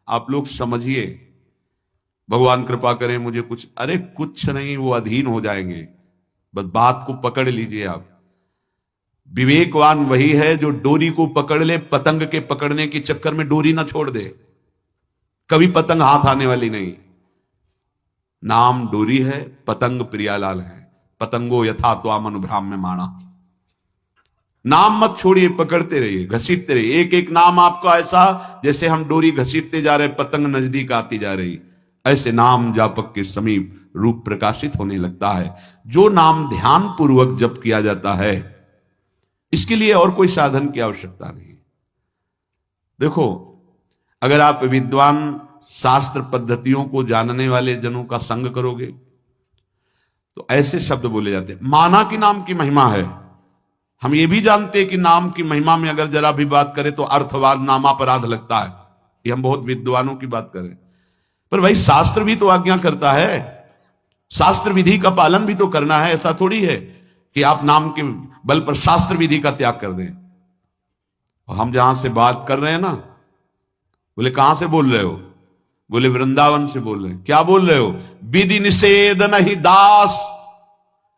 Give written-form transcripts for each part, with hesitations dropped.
आप लोग समझिए, भगवान कृपा करें मुझे कुछ, अरे कुछ नहीं, वो अधीन हो जाएंगे। बस बात को पकड़ लीजिए आप। विवेकवान वही है जो डोरी को पकड़ ले, पतंग के पकड़ने के चक्कर में डोरी ना छोड़ दे, कभी पतंग हाथ आने वाली नहीं। नाम डोरी है, पतंग प्रियालाल है, पतंगो यथा त्वाम अनुभ्राम में माना। नाम मत छोड़िए, पकड़ते रहिए, घसीटते रहिए। एक एक नाम आपको ऐसा, जैसे हम डोरी घसीटते जा रहे, पतंग नजदीक आती जा रही, ऐसे नाम जापक के समीप रूप प्रकाशित होने लगता है। जो नाम ध्यान पूर्वक जप किया जाता है, इसके लिए और कोई साधन की आवश्यकता नहीं। देखो, अगर आप विद्वान शास्त्र पद्धतियों को जानने वाले जनों का संग करोगे तो ऐसे शब्द बोले जाते हैं। माना कि नाम की महिमा है, हम ये भी जानते हैं कि नाम की महिमा में अगर जरा भी बात करें तो अर्थवाद नामापराध लगता है। ये हम बहुत विद्वानों की बात करें, पर भाई शास्त्र भी तो आज्ञा करता है, शास्त्र विधि का पालन भी तो करना है। ऐसा थोड़ी है कि आप नाम के बल पर शास्त्र विधि का त्याग कर दें। और हम जहां से बात कर रहे हैं ना, बोले कहां से बोल रहे हो? बोले वृंदावन से बोल रहे हैं। क्या बोल रहे हो? विधि निषेध नहीं दास,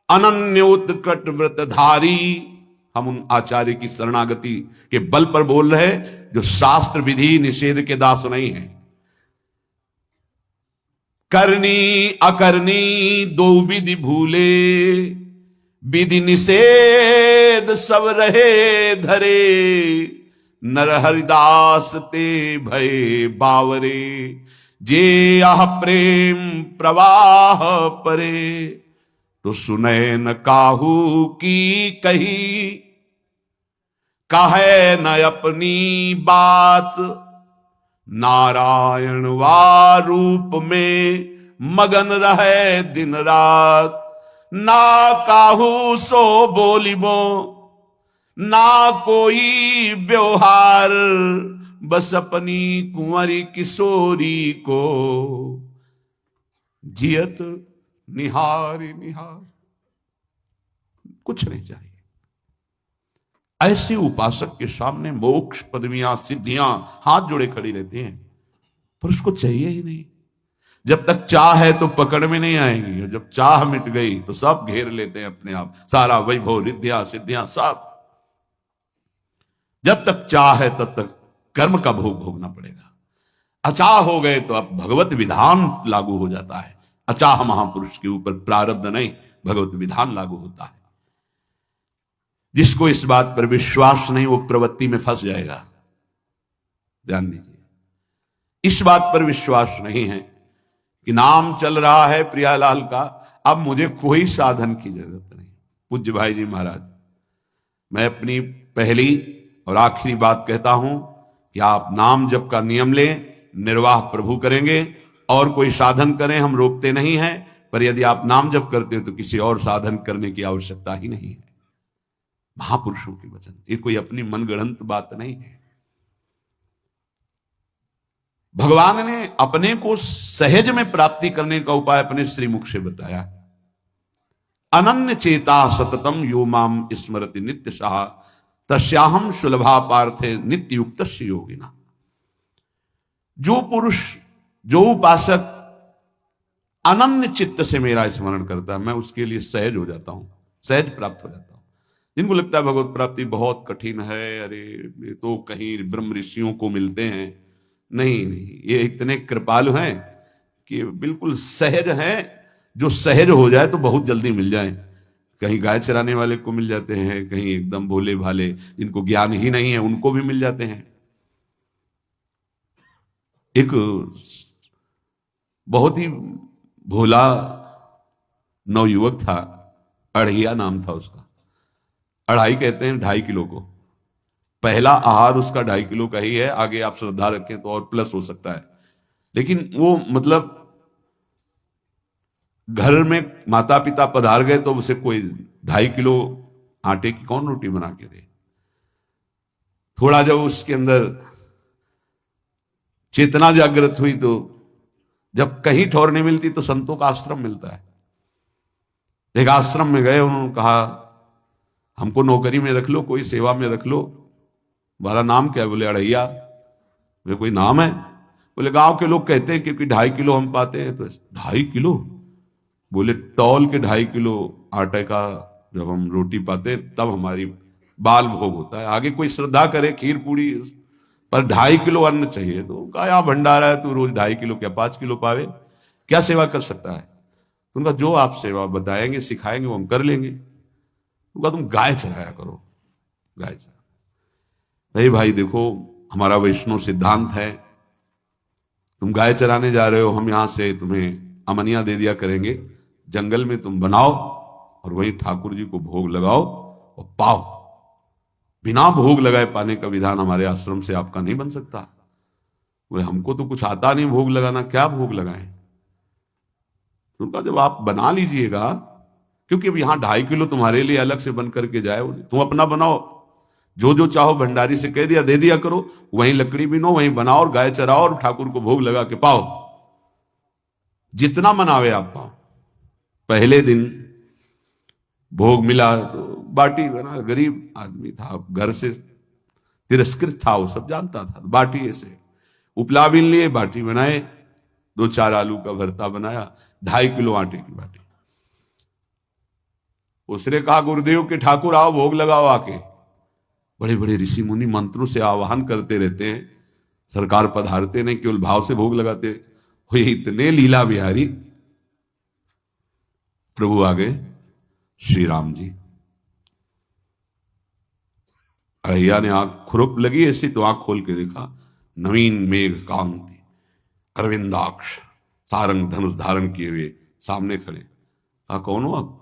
अनन्य उत्कट व्रतधारी। हम उन आचार्य की शरणागति के बल पर बोल रहे हैं जो शास्त्र विधि निषेध के दास नहीं है। करनी अकरनी दो विधि भूले, विधि निषेध सब रहे धरे, नर हरिदास ते भय बावरे, जे आह प्रेम प्रवाह परे, तो सुने न काहू की कही, कहे न अपनी बात, नारायण वा रूप में मगन रहे दिन रात, ना काहू सो बोलिबो, ना कोई व्यवहार, बस अपनी कुंवरी किशोरी को जियत निहारी निहार। कुछ नहीं चाहिए। ऐसे उपासक के सामने मोक्ष पदवियां सिद्धियां हाथ जोड़े खड़ी रहती हैं, पर उसको चाहिए ही नहीं। जब तक चाह है तो पकड़ में नहीं आएंगी, जब चाह मिट गई तो सब घेर लेते हैं अपने आप, सारा वैभव रिद्धियां सिद्धियां सब। जब तक चाह है तब तक कर्म का भोग भोगना पड़ेगा। अचाह हो गए तो अब भगवत विधान लागू हो जाता है। अचाह महापुरुष के ऊपर प्रारब्ध नहीं, भगवत विधान लागू होता है। जिसको इस बात पर विश्वास नहीं वो प्रवृत्ति में फंस जाएगा। ध्यान दीजिए, इस बात पर विश्वास नहीं है कि नाम चल रहा है प्रियालाल का, अब मुझे कोई साधन की जरूरत नहीं। पूज्य भाई जी महाराज, मैं अपनी पहली और आखिरी बात कहता हूं कि आप नाम जप का नियम लें, निर्वाह प्रभु करेंगे। और कोई साधन करें, हम रोकते नहीं हैं, पर यदि आप नाम जप करते हो तो किसी और साधन करने की आवश्यकता ही नहीं है। महापुरुषों के वचन, ये कोई अपनी मनगढ़ंत बात नहीं है। भगवान ने अपने को सहज में प्राप्ति करने का उपाय अपने श्रीमुख से बताया। अनन्य चेता सततम यो माम स्मरति नित्य सहा, तस्याहम सुलभा पार्थे नित्य युक्त योगिना। जो पुरुष, जो उपासक अनन्य चित्त से मेरा स्मरण करता है, मैं उसके लिए सहज हो जाता हूं, सहज प्राप्त हो जाता हूं। जिनको लगता है भगवत प्राप्ति बहुत कठिन है, अरे ये तो कहीं ब्रह्म ऋषियों को मिलते हैं, नहीं नहीं, ये इतने कृपालु हैं कि बिल्कुल सहज हैं। जो सहज हो जाए तो बहुत जल्दी मिल जाए। कहीं गाय चराने वाले को मिल जाते हैं, कहीं एकदम भोले भाले जिनको ज्ञान ही नहीं है उनको भी मिल जाते हैं। एक बहुत ही भोला नवयुवक था, अढ़िया नाम था उसका। अढ़ाई कहते हैं 2.5 किलो को। पहला आहार उसका 2.5 किलो का ही है, आगे आप श्रद्धा रखें तो और प्लस हो सकता है। लेकिन वो मतलब घर में माता पिता पधार गए तो उसे कोई 2.5 किलो आटे की कौन रोटी बना के दे। थोड़ा जब उसके अंदर चेतना जागृत हुई तो जब कहीं ठौर नहीं मिलती तो संतों का आश्रम मिलता है। एक आश्रम में गए, उन्होंने कहा हमको नौकरी में रख लो, कोई सेवा में रख लो। तुम्हारा नाम क्या है? बोले अढ़ैया। वे कोई नाम है? बोले गांव के लोग कहते हैं क्योंकि 2.5 किलो हम पाते हैं। तो 2.5 किलो? बोले तौल के 2.5 किलो आटे का जब हम रोटी पाते हैं तब हमारी बाल भोग होता है। आगे कोई श्रद्धा करे खीर पूड़ी, पर 2.5 किलो अन्न चाहिए। तो कहा यहाँ भंडारा है, तू रोज 2.5 किलो क्या 5 किलो पावे, क्या सेवा कर सकता है? तो उनका जो आप सेवा बताएंगे सिखाएंगे वो हम कर लेंगे। उनका तुम गाय चराया करो, गाय चरा। नहीं भाई देखो, हमारा वैष्णव सिद्धांत है, तुम गाय चराने जा रहे हो, हम यहां से तुम्हें अमनिया दे दिया करेंगे, जंगल में तुम बनाओ और वहीं ठाकुर जी को भोग लगाओ और पाओ। बिना भोग लगाए पाने का विधान हमारे आश्रम से आपका नहीं बन सकता। बोले हमको तो कुछ आता नहीं भोग लगाना, क्या भोग लगाएं? तो उनका जब आप बना लीजिएगा, क्योंकि अब यहां 2.5 किलो तुम्हारे लिए अलग से बन करके जाए, तुम अपना बनाओ, जो जो चाहो भंडारी से कह दिया दे दिया करो, वहीं लकड़ी बिनो, वहीं बनाओ और गाय चराओ और ठाकुर को भोग लगा के पाओ। जितना मनावे आप पाओ। पहले दिन भोग मिला तो बाटी बना, गरीब आदमी था, घर से तिरस्कृत था, वो सब जानता था। बाटी ऐसे उपला बिन लिए, बाटी बनाए, 2-4 आलू का भरता बनाया, 2.5 किलो आटे की बाटी। उसने कहा गुरुदेव के ठाकुर आओ भोग लगाओ आके। बड़े बड़े ऋषि मुनि मंत्रों से आवाहन करते रहते हैं, सरकार पधारते नहीं, केवल भाव से भोग लगाते हुए इतने लीला बिहारी प्रभु आ गए श्री राम जी। अहिया ने आंख खुरप लगी ऐसी, तो आंख खोल के देखा, नवीन मेघ कांति अरविंदाक्ष सारंग धनुष धारण किए हुए सामने खड़े। कहा कौन हो आप?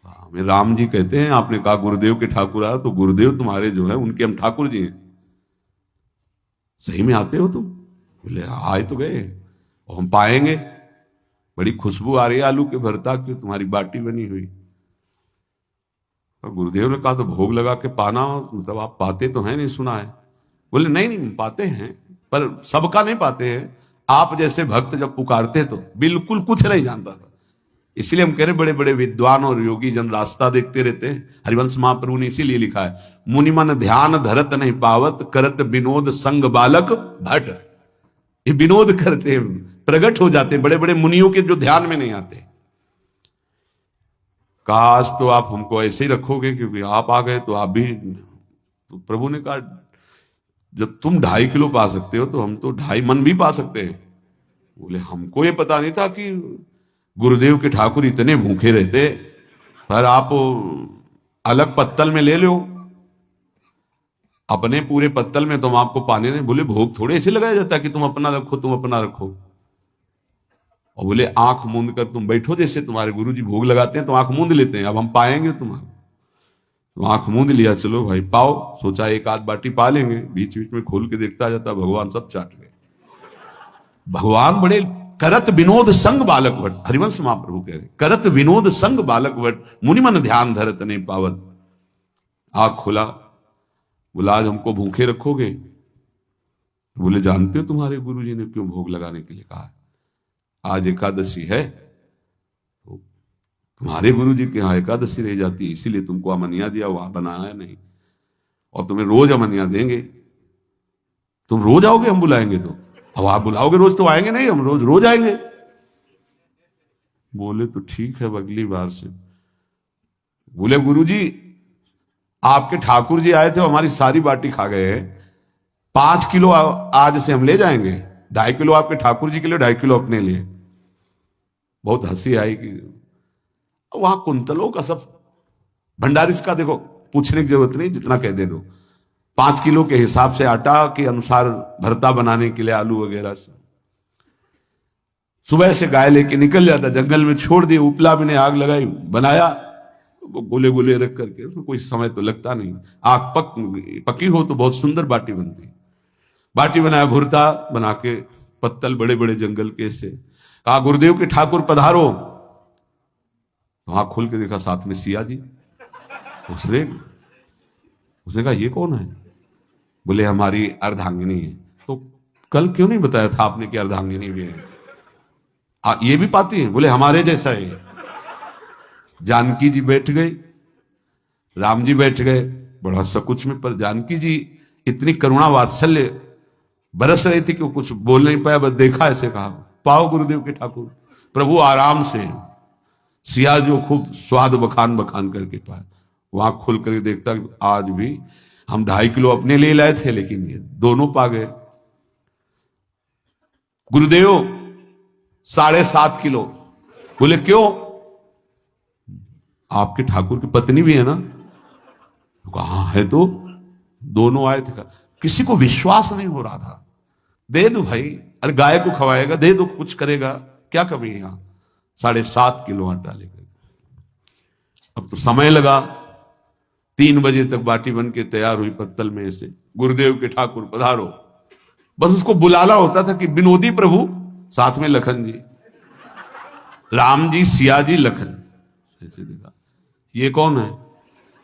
हमें राम जी कहते हैं। आपने कहा गुरुदेव के ठाकुर आया, तो गुरुदेव तुम्हारे जो है उनके हम ठाकुर जी हैं। सही में आते हो तुम? बोले आए तो गए और हम पाएंगे। बड़ी खुशबू आ रही है आलू के भरता की, तुम्हारी बाटी बनी हुई। और गुरुदेव ने कहा तो भोग लगा के पाना, मतलब आप पाते तो हैं, नहीं सुना है? बोले नहीं नहीं पाते हैं, पर सबका नहीं पाते हैं। आप जैसे भक्त जब पुकारते तो बिल्कुल कुछ नहीं जानता था। इसलिए हम कह रहे बड़े बड़े विद्वान और योगी जन रास्ता देखते रहते हैं। हरिवंश महाप्रभु ने इसीलिए लिखा है, मुनिमन ध्यान धरत नहीं पावत, करत विनोद संग बालक भट। ये विनोद करते हैं, प्रकट हो जाते हैं बड़े बड़े मुनियों के, जो ध्यान में नहीं आते। काश तो आप हमको ऐसे ही रखोगे, क्योंकि आप आ गए तो आप भी। तो प्रभु ने कहा जब तुम 2.5 किलो पा सकते हो तो हम तो 2.5 मन भी पा सकते हैं। बोले हमको ये पता नहीं था कि गुरुदेव के ठाकुर इतने भूखे रहते, पर आप अलग पत्तल में ले लो, अपने पूरे पत्तल में तुम आपको पाने दें। बोले भोग थोड़े ऐसे लगाया जाता है कि तुम अपना रखो, तुम अपना रखो। और बोले आंख मूंद कर तुम बैठो, जैसे तुम्हारे गुरुजी भोग लगाते हैं तो आंख मूंद लेते हैं, अब हम पाएंगे तुम्हारा। तो आंख मूंद लिया, चलो भाई पाओ। सोचा एक आध बाटी पा लेंगे, बीच बीच में खोल के देखता जाता, भगवान सब चाट गए। भगवान बड़े करत विनोद संग बालक वट, हरिवंश महाप्रभु कह रहे, करत विनोद संग बालक वट, मुनिमन ध्यान धरत नहीं पावत। आंख खोला, बोला आज हमको भूखे रखोगे? बोले जानते हो तुम्हारे गुरुजी ने क्यों भोग लगाने के लिए कहा? आज एकादशी है, तो तुम्हारे गुरुजी के यहाँ एकादशी रह जाती है, इसीलिए तुमको अमनिया दिया, वहां बनाया नहीं। और तुम्हें रोज अमनिया देंगे, तुम रोज आओगे हम बुलाएंगे तो? अब आप बुलाओगे रोज तो आएंगे नहीं, हम रोज रोज आएंगे। बोले तो ठीक है, अगली बार से। बोले गुरुजी आपके ठाकुर जी आए थे, हमारी सारी बाटी खा गए हैं, 5 किलो आज से हम ले जाएंगे, 2.5 किलो आपके ठाकुर जी के लिए, 2.5 किलो अपने लिए। बहुत हंसी आई कि वहां कुंतलों का सब भंडारिस का देखो, पूछने की जरूरत नहीं, जितना कह दे दो। 5 किलो के हिसाब से आटा के अनुसार भरता बनाने के लिए आलू वगैरह से। सुबह से गाय लेके निकल जाता, जंगल में छोड़ दिए, उपला में ने आग लगाई, बनाया, वो गोले गोले रख करके, उसमें कोई समय तो लगता नहीं। आग पकी हो तो बहुत सुंदर बाटी बनती। बाटी बनाया, भुरता बना के, पत्तल बड़े बड़े जंगल के से। कहा गुरुदेव के ठाकुर पधारो। आंख खोल के देखा साथ में सिया जी। उसने कहा ये कौन है? बोले हमारी अर्धांगिनी है। तो कल क्यों नहीं बताया था आपने कि अर्धांगिनी भी है? ये भी पाती है? बोले हमारे जैसा है। जानकी जी बैठ गई, राम जी बैठ गए, बड़ा सकुच में, पर जानकी जी इतनी करुणा वात्सल्य बरस रही थी कि कुछ बोल नहीं पाया, बस देखा ऐसे कहा, पाओ गुरुदेव के ठाकुर। प्रभु आराम से, सिया जो खूब स्वाद बखान बखान करके पाया, वहां खुल कर देखता आज भी हम 2.5 किलो अपने लिए लाए थे, लेकिन ये दोनों पा गए। गुरुदेव 7.5 किलो। बोले क्यों? आपके ठाकुर की पत्नी भी है ना? कहा है, तो दोनों आए थे। किसी को विश्वास नहीं हो रहा था। दे दो भाई, अरे गाय को खवाएगा, दे दो, कुछ करेगा, क्या कमी है यहां। 7.5 किलो आटा लेकर, अब तो समय लगा। 3 बजे तक बाटी बन के तैयार हुई पत्तल में से, गुरुदेव के ठाकुर पधारो। बस उसको बुलाना होता था कि विनोदी प्रभु, साथ में लखन जी, राम जी, सिया जी, लखन। ऐसे देखा, ये कौन है?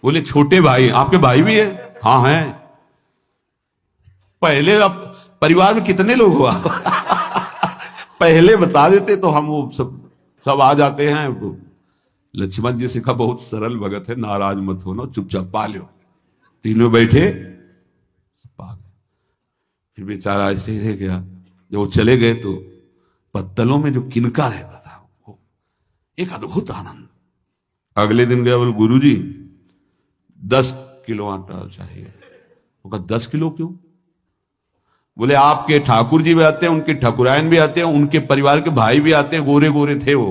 बोले छोटे भाई। आपके भाई भी है? हाँ है। पहले अब परिवार में कितने लोग हो आप? पहले बता देते तो हम वो सब आ जाते हैं। लक्ष्मण जी से कहा बहुत सरल भगत है, नाराज मत होना, चुपचाप पा लो। तीनों बैठे, पा गए। फिर बेचारा ऐसे ही रह गया। जब वो चले गए तो पत्तलों में जो किनका रहता था, वो एक अद्भुत आनंद। अगले दिन गया, बोले गुरुजी 10 किलो आटा चाहिए। वो कहा 10 किलो क्यों? बोले आपके ठाकुर जी भी आते हैं, उनके ठाकुरायन भी आते हैं, उनके परिवार के भाई भी आते हैं, गोरे गोरे थे वो।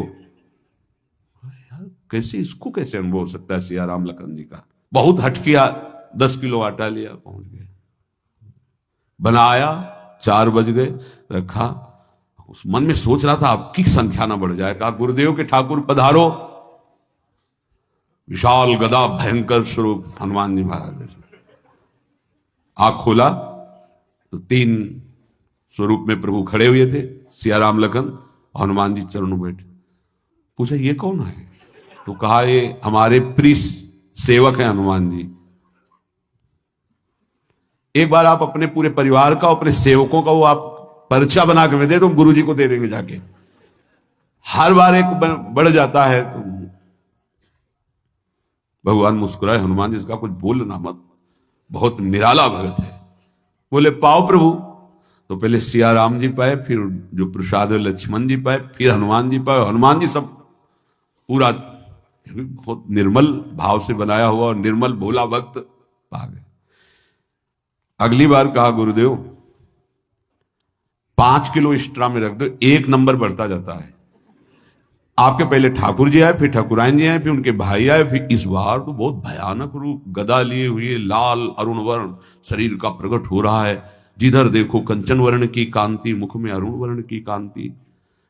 यार कैसे, इसको कैसे अनुभव हो सकता है सियाराम लखन जी का। बहुत हट किया, 10 किलो आटा लिया, पहुंच गए, बनाया। 4 बज गए, रखा। उस मन में सोच रहा था आपकी संख्या ना बढ़ जाए। कहा गुरुदेव के ठाकुर पधारो। विशाल गदा, भयंकर स्वरूप हनुमान जी महाराज। आंख खोला तो 3 स्वरूप में प्रभु खड़े हुए थे, सियाराम लखन, हनुमान जी चरणों बैठे। पूछा ये कौन है? तो कहा ये हमारे प्रिय सेवक हैं हनुमान जी। एक बार आप अपने पूरे परिवार का, अपने सेवकों का वो आप पर्चा बना के दे दो, गुरु जी को दे देंगे जाके। हर बार एक बढ़ जाता है। तो भगवान मुस्कुराए, हनुमान जी इसका कुछ बोलना मत, बहुत निराला भगत है। बोले पाओ प्रभु। तो पहले सिया राम जी पाए, फिर जो प्रसाद लक्ष्मण जी पाए, फिर हनुमान जी पाए। हनुमान जी सब पूरा बहुत निर्मल भाव से बनाया हुआ और निर्मल भोला भक्त पा गए। अगली बार कहा गुरुदेव 5 किलो एक्स्ट्रा में रख दो, 1 नंबर बढ़ता जाता है। आपके पहले ठाकुर जी आए, फिर ठाकुरायन जी आए, फिर उनके भाई आए, फिर इस बार तो बहुत भयानक रूप, गदा लिए हुए, लाल अरुण वर्ण शरीर का प्रकट हो रहा है। जिधर देखो कंचन वर्ण की कांति, मुख में अरुण वर्ण की कांति।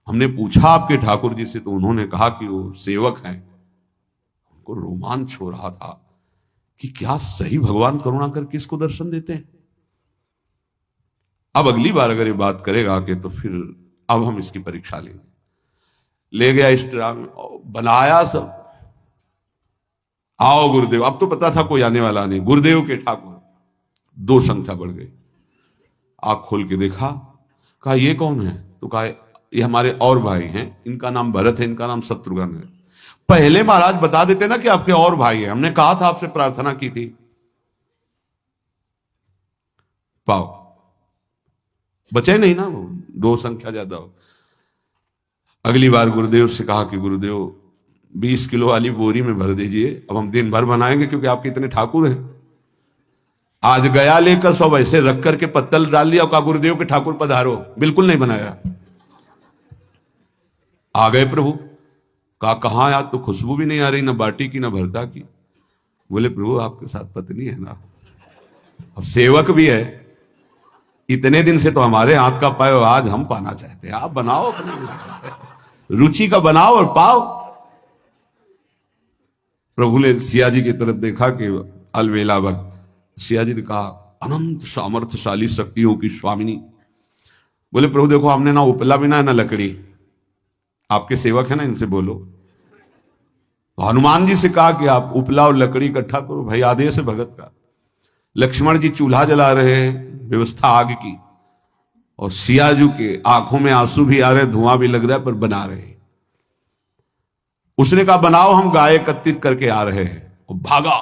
हमने पूछा आपके ठाकुर जी से, तो उन्होंने कहा कि वो सेवक हैं। उनको रोमांच हो रहा था कि क्या सही भगवान करुणा करके इसको दर्शन देते हैं। अब अगली बार अगर ये बात करेगा कि तो फिर अब हम इसकी परीक्षा लेंगे। ले गया स्ट्रा में, बनाया सब। आओ गुरुदेव। अब तो पता था कोई आने वाला नहीं। गुरुदेव के ठाकुर, 2 संख्या बढ़ गई। आंख खोल के देखा, कहा ये कौन है? तो कहा ये हमारे और भाई हैं, इनका नाम भरत है, इनका नाम शत्रुघ्न है। पहले महाराज बता देते ना कि आपके और भाई हैं, हमने कहा था, आपसे प्रार्थना की थी। पाओ, बचे नहीं ना वो, 2 संख्या ज्यादा हो। अगली बार गुरुदेव से कहा कि गुरुदेव 20 किलो वाली बोरी में भर दीजिए, अब हम दिन भर बनाएंगे क्योंकि आपके इतने ठाकुर हैं। आज गया लेकर सब ऐसे रख करके पत्तल डाल दिया, कहा गुरुदेव के ठाकुर पधारो। बिल्कुल नहीं बनाया। आ गए प्रभु, कहा कहां यार, तो खुशबू भी नहीं आ रही, ना बाटी की ना भरता की। बोले प्रभु आपके साथ पत्नी है ना, अब सेवक भी है, इतने दिन से तो हमारे हाथ का पाए, आज हम पाना चाहते हैं, आप बनाओ, अपने रुचि का बनाओ और पाओ। प्रभु ने सिया जी की तरफ देखा कि अलवेला भक्त। सिया जी ने कहा अनंत सामर्थ्यशाली शक्तियों की स्वामिनी। बोले प्रभु देखो, हमने ना उपला भी ना लकड़ी, आपके सेवक है ना, इनसे बोलो। तो हनुमान जी से कहा कि आप उपला और लकड़ी इकट्ठा करो, भाई आदेश है भगत का। लक्ष्मण जी चूल्हा जला रहे हैं, व्यवस्था आग की, और सिया जी के आंखों में आंसू भी आ रहे, धुआं भी लग रहा है, पर बना रहे। उसने कहा बनाओ, हम गाय एकत्रित करके आ रहे हैं। और भागा,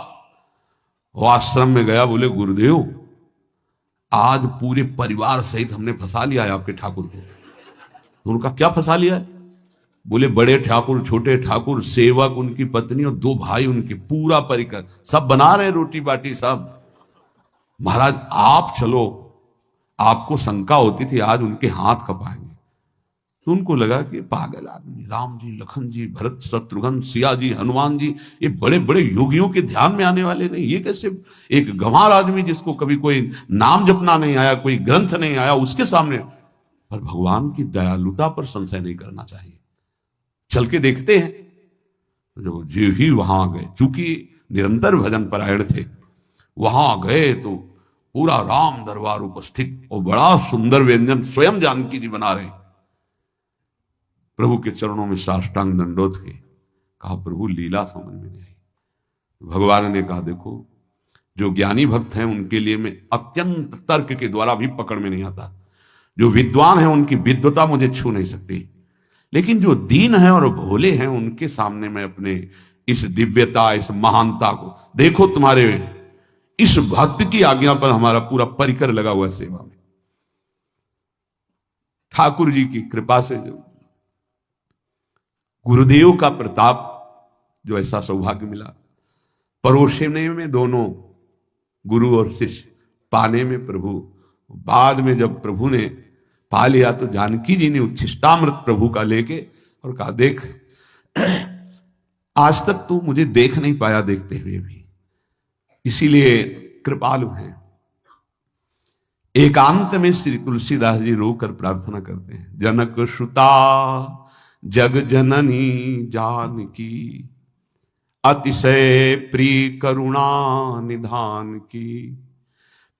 वो आश्रम में गया। बोले गुरुदेव आज पूरे परिवार सहित हमने फंसा लिया है आपके ठाकुर को। तो उनका क्या फंसा लिया है? बोले बड़े ठाकुर, छोटे ठाकुर, सेवक, उनकी पत्नी और 2 भाई उनके, पूरा परिकर, सब बना रहे रोटी बाटी सब। महाराज आप चलो, आपको शंका होती थी आज उनके हाथ कपाएंगे। तो उनको लगा कि पागल आदमी, राम जी, लखन जी, भरत, शत्रुघ्न, सिया जी, हनुमान जी, ये बड़े बड़े योगियों के ध्यान में आने वाले नहीं, ये कैसे एक गंवार आदमी जिसको कभी कोई नाम जपना नहीं आया, कोई ग्रंथ नहीं आया, उसके सामने। पर भगवान की दयालुता पर संशय नहीं करना चाहिए। चल के देखते हैं। जो जो ही वहां गए, चूंकि निरंतर भजन परायण थे, वहां गए तो पूरा राम दरबार उपस्थित और बड़ा सुंदर व्यंजन स्वयं जानकी जी बना रहे। प्रभु के चरणों में साष्टांग दंडोत है। कहा प्रभु लीला समझ में नहीं आई। भगवान ने कहा देखो, जो ज्ञानी भक्त हैं उनके लिए मैं अत्यंत तर्क के द्वारा भी पकड़ में नहीं आता। जो विद्वान हैं उनकी विद्वता मुझे छू नहीं सकती, लेकिन जो दीन है और भोले हैं उनके सामने मैं अपने इस दिव्यता, इस महानता को देखो। तुम्हारे इस भक्त की आज्ञा पर हमारा पूरा परिकर लगा हुआ है सेवा में। ठाकुर जी की कृपा से, गुरुदेव का प्रताप, जो ऐसा सौभाग्य मिला, परोसने में दोनों गुरु और शिष्य, पाने में प्रभु। बाद में जब प्रभु ने पा लिया तो जानकी जी ने उच्छिष्टामृत प्रभु का लेके और कहा देख, आज तक तू मुझे देख नहीं पाया देखते हुए भी, इसीलिए कृपालु हैं। एकांत में श्री तुलसीदास जी रोकर प्रार्थना करते हैं, जनक सुता जग जननी जानकी, अतिशय प्रिय करुणा निधान की,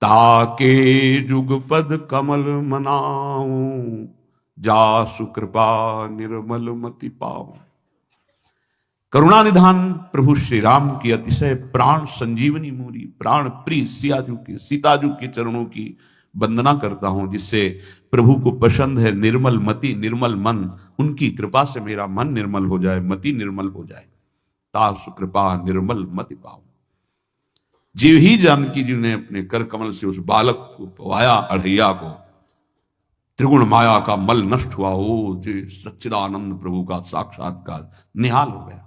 ताके जुगपद कमल मनाऊं, जासु कृपा निर्मल मति पाऊं। करुणा निधान प्रभु श्री राम की अतिशय प्राण संजीवनी मूरी, प्राण प्रिय सियाजू की, सीताजू के चरणों की वंदना करता हूं, जिससे प्रभु को पसंद है निर्मल मति, निर्मल मन। उनकी कृपा से मेरा मन निर्मल हो जाए, मति निर्मल हो जाए, तासु कृपा निर्मल मति पाऊं। जीव ही जानकी जी ने अपने कर कमल से उस बालक को पवाया, अढ़ैया को, त्रिगुण माया का मल नष्ट हुआ। ओ जी सच्चिदानंद प्रभु का साक्षात्कार निहाल हो गया।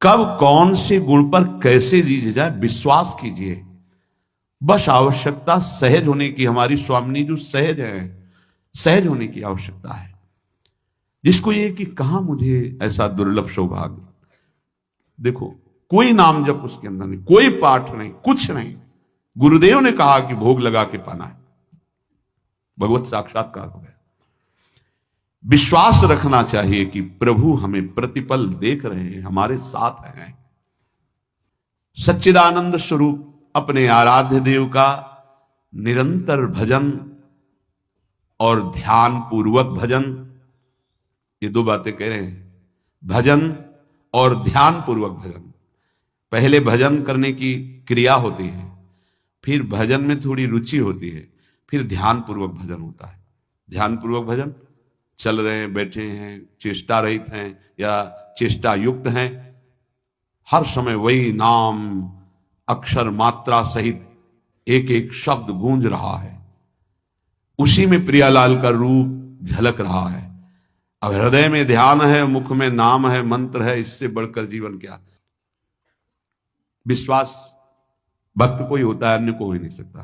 कब कौन से गुण पर कैसे जीत जाए, विश्वास कीजिए। बस आवश्यकता सहज होने की। हमारी स्वामिनी जो सहज है, सहज होने की आवश्यकता है। जिसको ये कि कहां मुझे ऐसा दुर्लभ सौभाग्य, देखो कोई नाम जप उसके अंदर नहीं, कोई पाठ नहीं, कुछ नहीं। गुरुदेव ने कहा कि भोग लगा के पाना है, भगवत साक्षात्कार हो गया। विश्वास रखना चाहिए कि प्रभु हमें प्रतिपल देख रहे हैं, हमारे साथ हैं। सच्चिदानंद स्वरूप अपने आराध्य देव का निरंतर भजन और ध्यान पूर्वक भजन, ये 2 बातें कह रहे हैं, भजन और ध्यान पूर्वक भजन। पहले भजन करने की क्रिया होती है, फिर भजन में थोड़ी रुचि होती है, फिर ध्यान पूर्वक भजन होता है। ध्यान पूर्वक भजन, चल रहे हैं, बैठे हैं, चेष्टा रहित हैं या चेष्टा युक्त हैं, हर समय वही नाम अक्षर मात्रा सहित एक एक शब्द गूंज रहा है, उसी में प्रियालाल का रूप झलक रहा है। अब हृदय में ध्यान है, मुख में नाम है, मंत्र है, इससे बढ़कर जीवन क्या। विश्वास भक्त कोई होता है, अन्य को हो ही नहीं सकता।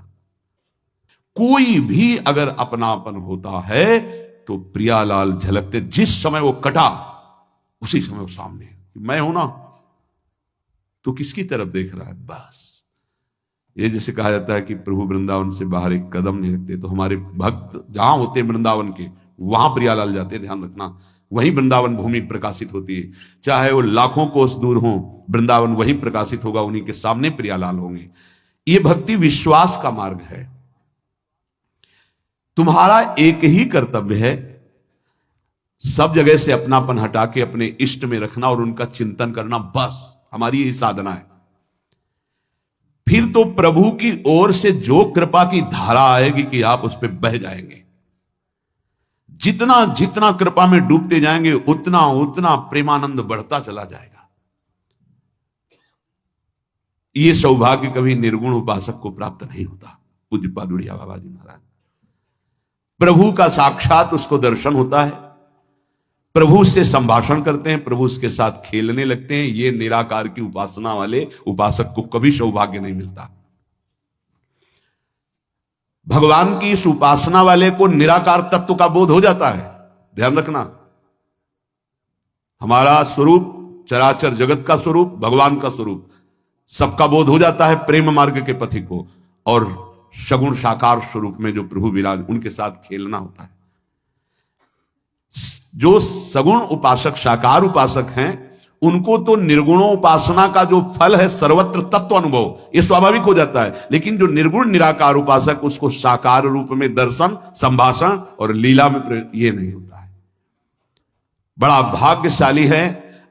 कोई भी अगर अपनापन होता है तो प्रियालाल झलकते। जिस समय वो कटा उसी समय वो सामने है। मैं हूं ना, तो किसकी तरफ देख रहा है? बस ये जैसे कहा जाता है कि प्रभु वृंदावन से बाहर एक कदम नहीं रखते, तो हमारे भक्त जहां होते हैं वृंदावन के, वहां प्रियालाल जाते हैं। ध्यान रखना, वही वृंदावन भूमि प्रकाशित होती है। चाहे वो लाखों कोस दूर हो, वृंदावन वही प्रकाशित होगा, उन्हीं के सामने प्रियालाल होंगे। ये भक्ति विश्वास का मार्ग है। तुम्हारा एक ही कर्तव्य है, सब जगह से अपनापन हटा के अपने इष्ट में रखना और उनका चिंतन करना। बस हमारी यही साधना है। फिर तो प्रभु की ओर से जो कृपा की धारा आएगी कि आप उस पर बह जाएंगे। जितना जितना कृपा में डूबते जाएंगे, उतना उतना प्रेमानंद बढ़ता चला जाएगा। ये सौभाग्य कभी निर्गुण उपासक को प्राप्त नहीं होता। पूज्यपाद उड़िया बाबा जी महाराज, प्रभु का साक्षात उसको दर्शन होता है, प्रभु से संभाषण करते हैं, प्रभु उसके साथ खेलने लगते हैं। ये निराकार की उपासना वाले उपासक को कभी सौभाग्य नहीं मिलता। भगवान की इस उपासना वाले को निराकार तत्व का बोध हो जाता है। ध्यान रखना, हमारा स्वरूप चराचर जगत का स्वरूप, भगवान का स्वरूप, सबका बोध हो जाता है प्रेम मार्ग के पथिक को। और सगुण साकार स्वरूप में जो प्रभु विराज, उनके साथ खेलना होता है। जो सगुण उपासक, साकार उपासक हैं, उनको तो निर्गुणों उपासना का जो फल है सर्वत्र तत्व अनुभव, ये स्वाभाविक हो जाता है। लेकिन जो निर्गुण निराकार उपासक, उसको साकार रूप में दर्शन, संभाषण और लीला में ये नहीं होता है। बड़ा भाग्यशाली है,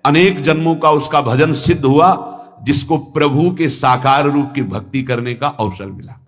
अनेक जन्मों का उसका भजन सिद्ध हुआ, जिसको प्रभु के साकार रूप की भक्ति करने का अवसर मिला।